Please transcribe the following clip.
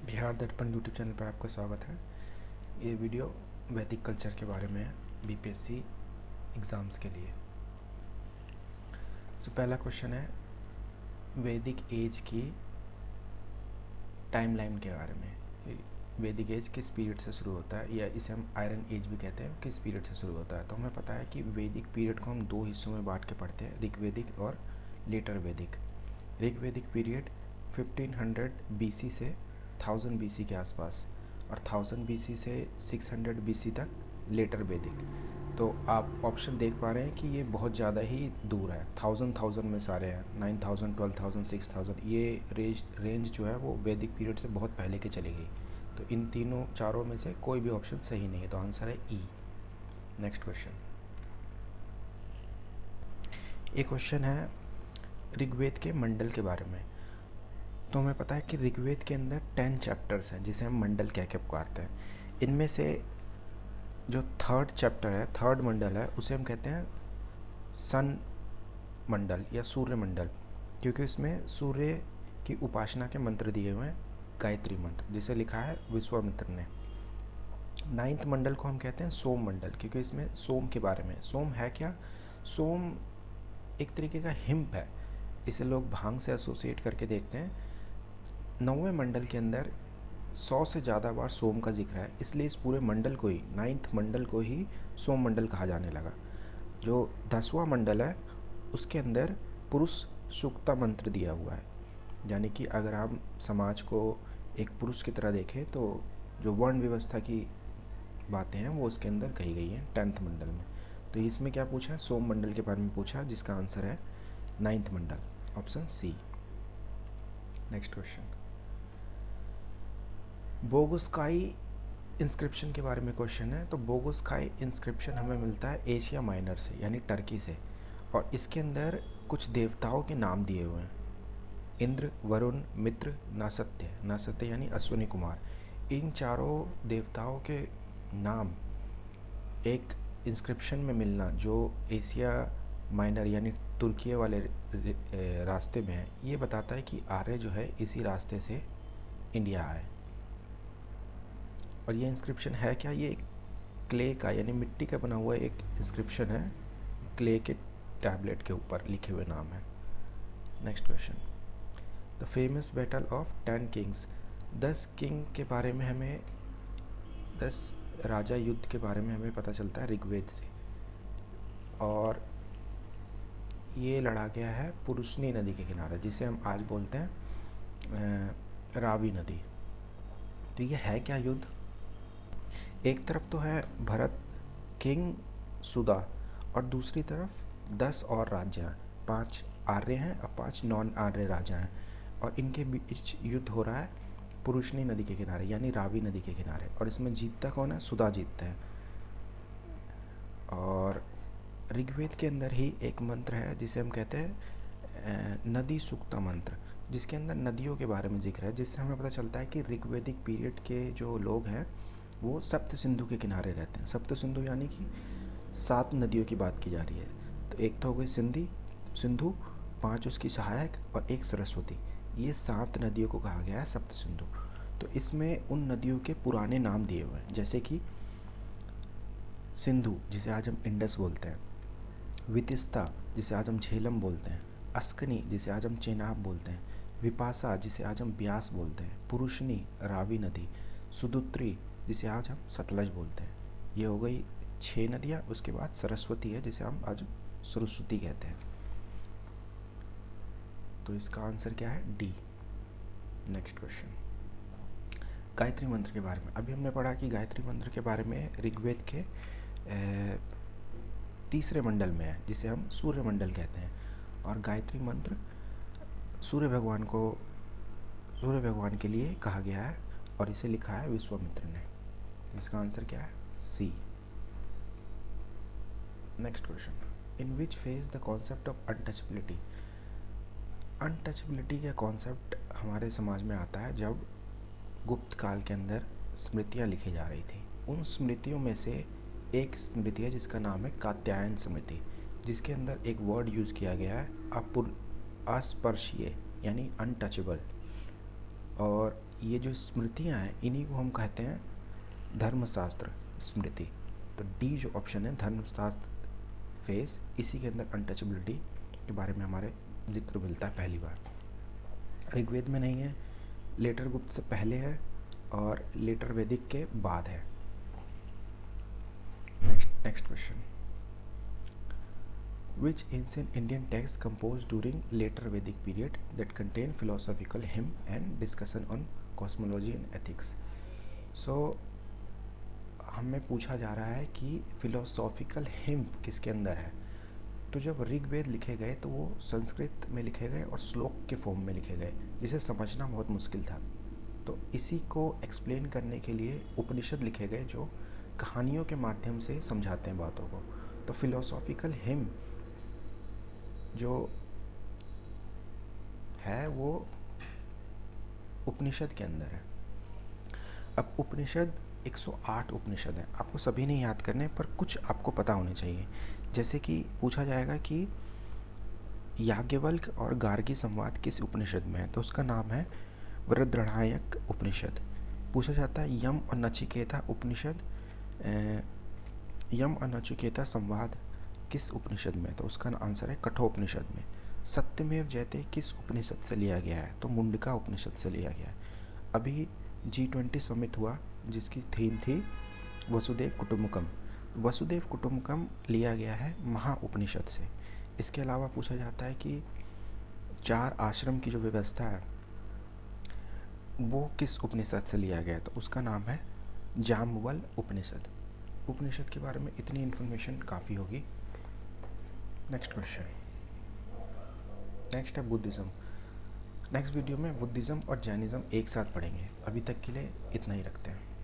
बिहार दर्पण YouTube channel पर आपका स्वागत है। ये वीडियो वैदिक कल्चर के बारे में है, बीपीएससी एग्ज़ाम्स के लिए। पहला क्वेश्चन है वैदिक एज की टाइमलाइन के बारे में। वैदिक एज किस पीरियड से शुरू होता है, या इसे हम आयरन एज भी कहते हैं, किस पीरियड से शुरू होता है। तो हमें पता है कि वैदिक पीरियड को हम दो हिस्सों में बांट के पढ़ते हैं, ऋग्वैदिक और लेटर वैदिक। ऋग्वैदिक पीरियड 1500 बीसी से 1000 बीसी के आसपास, और 1000 बीसी से 600 बीसी तक लेटर वैदिक। तो आप ऑप्शन देख पा रहे हैं कि ये बहुत ज़्यादा ही दूर है, 1000 में सारे हैं, 9000, 12000, 6000। ये रेंज जो है वो वैदिक पीरियड से बहुत पहले के चली गई। तो इन तीनों चारों में से कोई भी ऑप्शन सही नहीं है, तो आंसर है ई। Next question. एक क्वेश्चन है ऋग्वेद के मंडल के बारे में। तो हमें पता है कि ऋग्वेद के अंदर 10 चैप्टर्स हैं जिसे हम मंडल कह के पुकारते हैं। इनमें से जो थर्ड चैप्टर है, थर्ड मंडल है, उसे हम कहते हैं सन मंडल या सूर्य मंडल, क्योंकि इसमें सूर्य की उपासना के मंत्र दिए हुए हैं, गायत्री मंत्र, जिसे लिखा है विश्वामित्र ने। 9th मंडल को हम कहते हैं सोम मंडल, क्योंकि इसमें सोम के बारे में। सोम है क्या? सोम एक तरीके का हिम्प है, इसे लोग भांग से एसोसिएट करके देखते हैं। 9वें मंडल के अंदर 100 से ज़्यादा बार सोम का जिक्र है, इसलिए इस पूरे मंडल को ही, 9th मंडल को ही सोम मंडल कहा जाने लगा। जो 10वां मंडल है उसके अंदर पुरुष सूक्ता मंत्र दिया हुआ है, यानी कि अगर हम समाज को एक पुरुष की तरह देखें तो जो वर्ण व्यवस्था की बातें हैं वो उसके अंदर कही गई हैं 10th मंडल में। तो इसमें क्या पूछा है? सोम मंडल के बारे में पूछा, जिसका आंसर है 9th मंडल, option C. Next question. Boghazkoi inscription के बारे में क्वेश्चन है। तो बोगुस्काई इंस्क्रिप्शन हमें मिलता है एशिया माइनर से, यानी टर्की से, और इसके अंदर कुछ देवताओं के नाम दिए हुए हैं, इंद्र, वरुण, मित्र, नासत्य। नासत्य यानी अश्विनी कुमार। इन चारों देवताओं के नाम एक इंस्क्रिप्शन में मिलना जो एशिया माइनर यानी तुर्की वाले रास्ते में है, ये बताता है कि आर्य जो है इसी रास्ते से इंडिया आए। और ये इंस्क्रिप्शन है क्या? ये क्ले का यानी मिट्टी का बना हुआ एक इंस्क्रिप्शन है, क्ले के टैबलेट के ऊपर लिखे हुए नाम है। Next question. The famous battle of 10 Kings. 10 king के बारे में हमें, 10 राजा युद्ध के बारे में हमें पता चलता है ऋग्वेद से, और ये लड़ा गया है पुरुषनी नदी के किनारे, जिसे हम आज बोलते हैं रावी नदी। तो ये है क्या युद्ध? एक तरफ तो है भरत किंग सुदा, और दूसरी तरफ 10 और राज्य हैं, 5 आर्य हैं और 5 नॉन आर्य राजा हैं, और इनके बीच युद्ध हो रहा है पुरुषनी नदी के किनारे यानी रावी नदी के किनारे। और इसमें जीतता कौन है? सुदा जीतता है। और ऋग्वेद के अंदर ही एक मंत्र है जिसे हम कहते हैं नदी सूक्ता मंत्र, जिसके अंदर नदियों के बारे में जिक्र है, जिससे हमें पता चलता है कि ऋग्वेदिक पीरियड के जो लोग हैं वो सप्त सिंधु के किनारे रहते हैं। सप्त सिंधु यानी कि 7 नदियों की बात की जा रही है। तो एक तो हो गई सिंधु, 5 उसकी सहायक, और एक सरस्वती। ये 7 नदियों को कहा गया है सप्त सिंधु। तो इसमें उन नदियों के पुराने नाम दिए हुए हैं, जैसे कि सिंधु जिसे आज हम इंडस बोलते हैं, वितिस्ता जिसे आज हम झेलम बोलते हैं, अस्कनी जिसे आज हम चेनाब बोलते हैं, विपासा जिसे आज हम ब्यास बोलते हैं, पुरुषनी रावी नदी, सुदुत्री जिसे आज हम सतलज बोलते हैं। ये हो गई 6 नदियाँ। उसके बाद सरस्वती है जिसे हम आज सरस्वती कहते हैं। तो इसका आंसर क्या है? डी। Next question. गायत्री मंत्र के बारे में अभी हमने पढ़ा कि गायत्री मंत्र के बारे में ऋग्वेद के तीसरे मंडल में है, जिसे हम सूर्य मंडल कहते हैं। और गायत्री मंत्र सूर्य भगवान के लिए कहा गया है, और इसे लिखा है विश्वामित्र ने। इसका आंसर क्या है? C. Next question. In which phase the concept of untouchability. Untouchability का कॉन्सेप्ट हमारे समाज में आता है जब गुप्त काल के अंदर स्मृतियाँ लिखी जा रही थी। उन स्मृतियों में से एक स्मृति है जिसका नाम है कात्यायन स्मृति, जिसके अंदर एक वर्ड यूज़ किया गया है अस्पर्शीय यानी अनटचेबल। और ये जो स्मृतियाँ हैं इन्हीं को हम कहते हैं धर्मशास्त्र स्मृति। तो डी जो ऑप्शन है धर्मशास्त्र फेस, इसी के अंदर अनटचेबिलिटी के बारे में हमारे जिक्र मिलता है पहली बार। ऋग्वेद में नहीं है, लेटर गुप्त से पहले है और लेटर वैदिक के बाद है। Next question, which ancient Indian text composed during later Vedic period that contain philosophical hymn and discussion on cosmology and ethics? So हमें पूछा जा रहा है कि philosophical hymn किसके अंदर है। तो जब ऋग्वेद लिखे गए तो वो संस्कृत में लिखे गए और श्लोक के फॉर्म में लिखे गए, जिसे समझना बहुत मुश्किल था। तो इसी को एक्सप्लेन करने के लिए उपनिषद लिखे गए जो कहानियों के माध्यम से समझाते हैं बातों को। तो फिलोसॉफिकल हिम जो है वो उपनिषद के अंदर है। अब उपनिषद 108 उपनिषद हैं, आपको सभी नहीं याद करने, पर कुछ आपको पता होने चाहिए। जैसे कि पूछा जाएगा कि याज्ञवल्क्य और गार्गी संवाद किस उपनिषद में है, तो उसका नाम है वृद्रणायक उपनिषद। पूछा जाता है यम और नचिकेता उपनिषद, यम और नचिकेता संवाद किस उपनिषद में, तो उसका आंसर है कठोपनिषद में। सत्यमेव जयते किस उपनिषद से लिया गया है, तो मुंडका उपनिषद से लिया गया है। अभी G20 समिट हुआ जिसकी थीम थी वसुदेव कुटुम्बकम, वसुदेव कुटुम्बकम लिया गया है महा उपनिषद से। इसके अलावा पूछा जाता है कि 4 आश्रम की जो व्यवस्था है वो किस उपनिषद से लिया गया है, तो उसका नाम है जामवल उपनिषद। उपनिषद के बारे में इतनी इन्फॉर्मेशन काफ़ी होगी। नेक्स्ट क्वेश्चन, नेक्स्ट है बुद्धिज़्म। नेक्स्ट वीडियो में बुद्धिज़्म और जैनिज़्म एक साथ पढ़ेंगे। अभी तक के लिए इतना ही रखते हैं।